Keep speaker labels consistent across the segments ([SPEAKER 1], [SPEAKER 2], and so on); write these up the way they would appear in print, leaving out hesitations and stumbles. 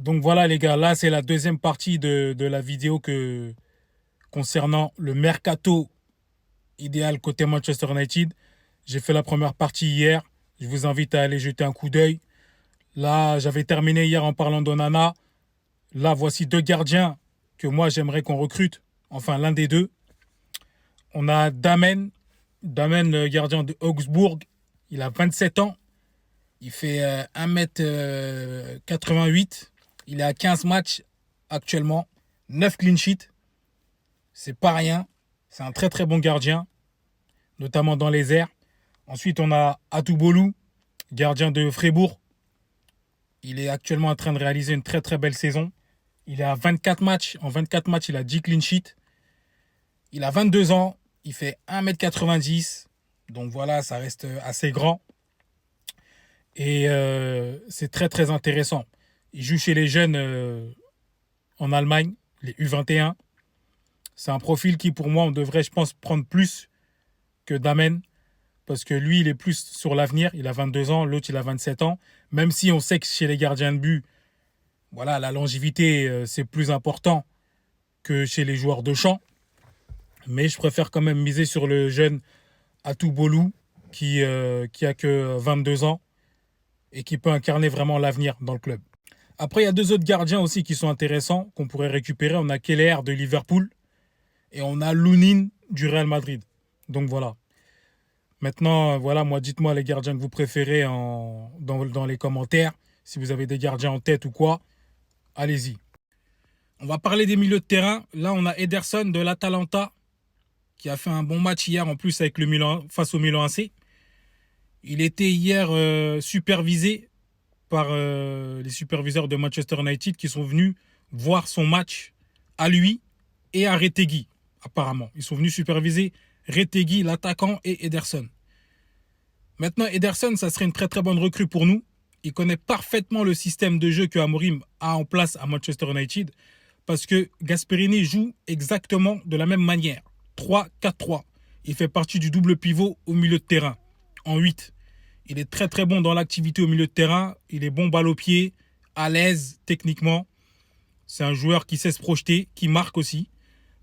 [SPEAKER 1] Donc voilà les gars, là c'est la deuxième partie de la vidéo concernant le mercato idéal côté Manchester United. J'ai fait la première partie hier. Je vous invite à aller jeter un coup d'œil. Là, j'avais terminé hier en parlant d'Onana. Là, voici deux gardiens que moi j'aimerais qu'on recrute. Enfin, l'un des deux. On a Damen. Damen, le gardien de Augsbourg. Il a 27 ans. Il fait 1m88. Il est à 15 matchs actuellement. 9 clean sheets. C'est pas rien. C'est un très très bon gardien, notamment dans les airs. Ensuite, on a Atoubolu, gardien de Fribourg. Il est actuellement en train de réaliser une très très belle saison. Il est à 24 matchs. En 24 matchs, il a 10 clean sheets. Il a 22 ans. Il fait 1m90. Donc voilà, ça reste assez grand. Et c'est très très intéressant. Il joue chez les jeunes en Allemagne, les U21. C'est un profil qui, pour moi, on devrait, je pense, prendre plus que Damen. Parce que lui, il est plus sur l'avenir. Il a 22 ans, l'autre, il a 27 ans. Même si on sait que chez les gardiens de but, voilà, la longévité, c'est plus important que chez les joueurs de champ. Mais je préfère quand même miser sur le jeune Atoubolu qui a que 22 ans et qui peut incarner vraiment l'avenir dans le club. Après, il y a deux autres gardiens aussi qui sont intéressants qu'on pourrait récupérer. On a Keller de Liverpool et on a Lunin du Real Madrid. Donc voilà. Maintenant, voilà, moi, dites-moi les gardiens que vous préférez dans les commentaires. Si vous avez des gardiens en tête ou quoi, allez-y. On va parler des milieux de terrain. Là, on a Ederson de l'Atalanta qui a fait un bon match hier en plus avec le Milan face au Milan AC. Il était hier supervisé par les superviseurs de Manchester United qui sont venus voir son match à lui et à Retegui, apparemment. Ils sont venus superviser Retegui, l'attaquant, et Ederson. Maintenant, Ederson, ça serait une très très bonne recrue pour nous. Il connaît parfaitement le système de jeu que Amorim a en place à Manchester United parce que Gasperini joue exactement de la même manière. 3-4-3. Il fait partie du double pivot au milieu de terrain, en 8. Il est très très bon dans l'activité au milieu de terrain. Il est bon balle au pied, à l'aise techniquement. C'est un joueur qui sait se projeter, qui marque aussi.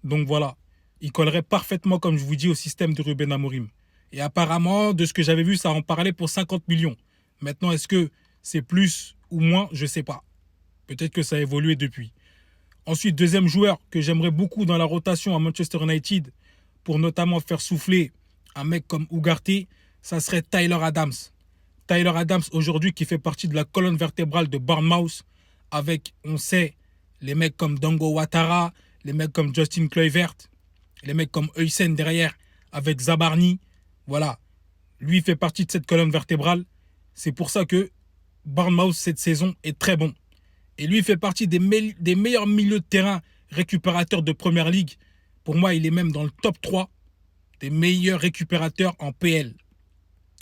[SPEAKER 1] Donc voilà, il collerait parfaitement, comme je vous dis, au système de Ruben Amorim. Et apparemment, de ce que j'avais vu, ça en parlait pour 50 millions. Maintenant, est-ce que c'est plus ou moins? Je ne sais pas. Peut-être que ça a évolué depuis. Ensuite, deuxième joueur que j'aimerais beaucoup dans la rotation à Manchester United, pour notamment faire souffler un mec comme Ugarte, ça serait Tyler Adams. Tyler Adams, aujourd'hui, qui fait partie de la colonne vertébrale de Bournemouth, avec, on sait, les mecs comme Dango Ouattara, les mecs comme Justin Kluivert, les mecs comme Huysen derrière, avec Zabarni. Voilà. Lui fait partie de cette colonne vertébrale. C'est pour ça que Bournemouth, cette saison, est très bon. Et lui fait partie des meilleurs milieux de terrain récupérateurs de Première Ligue. Pour moi, il est même dans le top 3 des meilleurs récupérateurs en PL.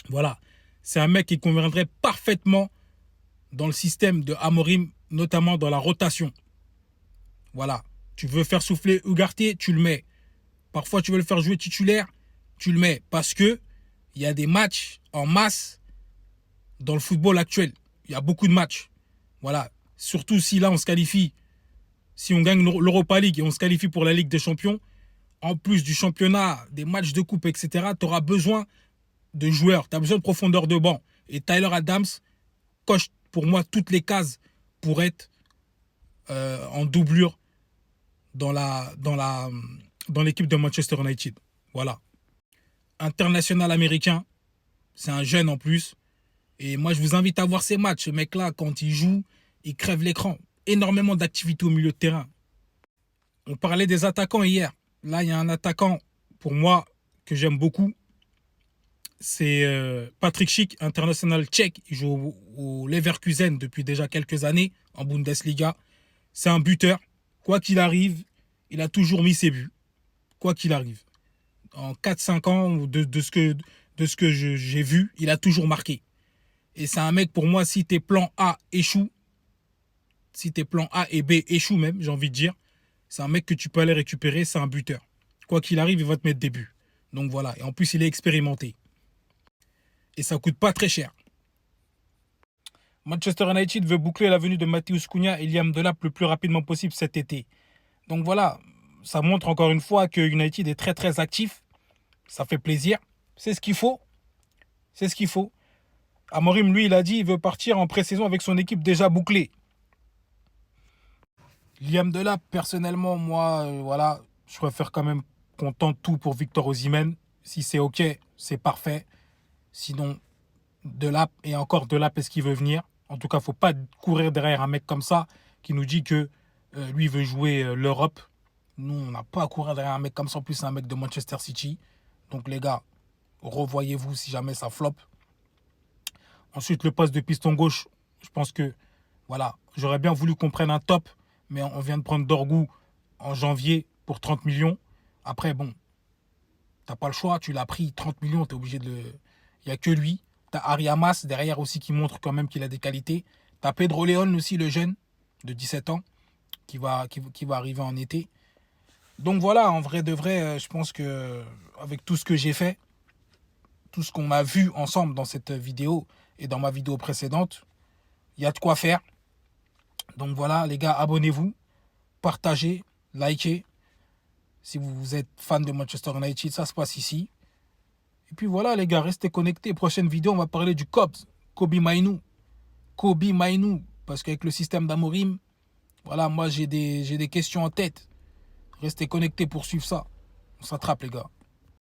[SPEAKER 1] Voilà. C'est un mec qui conviendrait parfaitement dans le système de Amorim, notamment dans la rotation. Voilà. Tu veux faire souffler Ugarte, tu le mets. Parfois, tu veux le faire jouer titulaire, tu le mets. Parce que il y a des matchs en masse dans le football actuel. Il y a beaucoup de matchs. Voilà. Surtout si là, on se qualifie. Si on gagne l'Europa League et on se qualifie pour la Ligue des Champions, en plus du championnat, des matchs de coupe, etc., tu auras besoin de joueurs. Tu as besoin de profondeur de banc. Et Tyler Adams coche pour moi toutes les cases pour être en doublure dans l'équipe de Manchester United. Voilà. International américain, c'est un jeune en plus. Et moi, je vous invite à voir ces matchs. Ce mec-là, quand il joue, il crève l'écran. Énormément d'activité au milieu de terrain. On parlait des attaquants hier. Là, il y a un attaquant, pour moi, que j'aime beaucoup. C'est Patrick Schick, international tchèque. Il joue au Leverkusen depuis déjà quelques années, en Bundesliga. C'est un buteur. Quoi qu'il arrive, il a toujours mis ses buts. Quoi qu'il arrive. En 4-5 ans, de ce que j'ai vu, il a toujours marqué. Et c'est un mec, pour moi, si tes plans A échouent, si tes plans A et B échouent même, j'ai envie de dire, c'est un mec que tu peux aller récupérer, c'est un buteur. Quoi qu'il arrive, il va te mettre des buts. Donc voilà. Et en plus, il est expérimenté. Et ça coûte pas très cher. Manchester United veut boucler la venue de Matheus Cunha et Liam Delap le plus rapidement possible cet été. Donc voilà, ça montre encore une fois que United est très très actif. Ça fait plaisir. C'est ce qu'il faut. C'est ce qu'il faut. Amorim, lui, il a dit qu'il veut partir en pré-saison avec son équipe déjà bouclée. Liam Delap, personnellement, moi, voilà, je préfère quand même qu'on tente tout pour Victor Osimhen. Si c'est OK, c'est parfait. Sinon, Delap, et encore Delap, est-ce qu'il veut venir? En tout cas, il ne faut pas courir derrière un mec comme ça qui nous dit que lui veut jouer l'Europe. Nous, on n'a pas à courir derrière un mec comme ça. En plus, c'est un mec de Manchester City. Donc, les gars, revoyez-vous si jamais ça floppe. Ensuite, le poste de piston gauche, je pense que, voilà, j'aurais bien voulu qu'on prenne un top, mais on vient de prendre Dorgu en janvier pour 30 millions. Après, bon, t'as pas le choix, tu l'as pris, 30 millions, t'es obligé de le... Il n'y a que lui. T'as Ari Hamas derrière aussi qui montre quand même qu'il a des qualités. T'as Pedro León aussi, le jeune, de 17 ans, qui va arriver en été. Donc voilà, en vrai de vrai, je pense que avec tout ce que j'ai fait, tout ce qu'on a vu ensemble dans cette vidéo et dans ma vidéo précédente, il y a de quoi faire. Donc voilà, les gars, abonnez-vous, partagez, likez. Si vous êtes fan de Manchester United, ça se passe ici. Et puis voilà, les gars, restez connectés. Prochaine vidéo, on va parler du Cobs, Kobbie Mainoo. Kobbie Mainoo, parce qu'avec le système d'Amorim, voilà, moi j'ai des questions en tête. Restez connectés pour suivre ça. On s'attrape, les gars.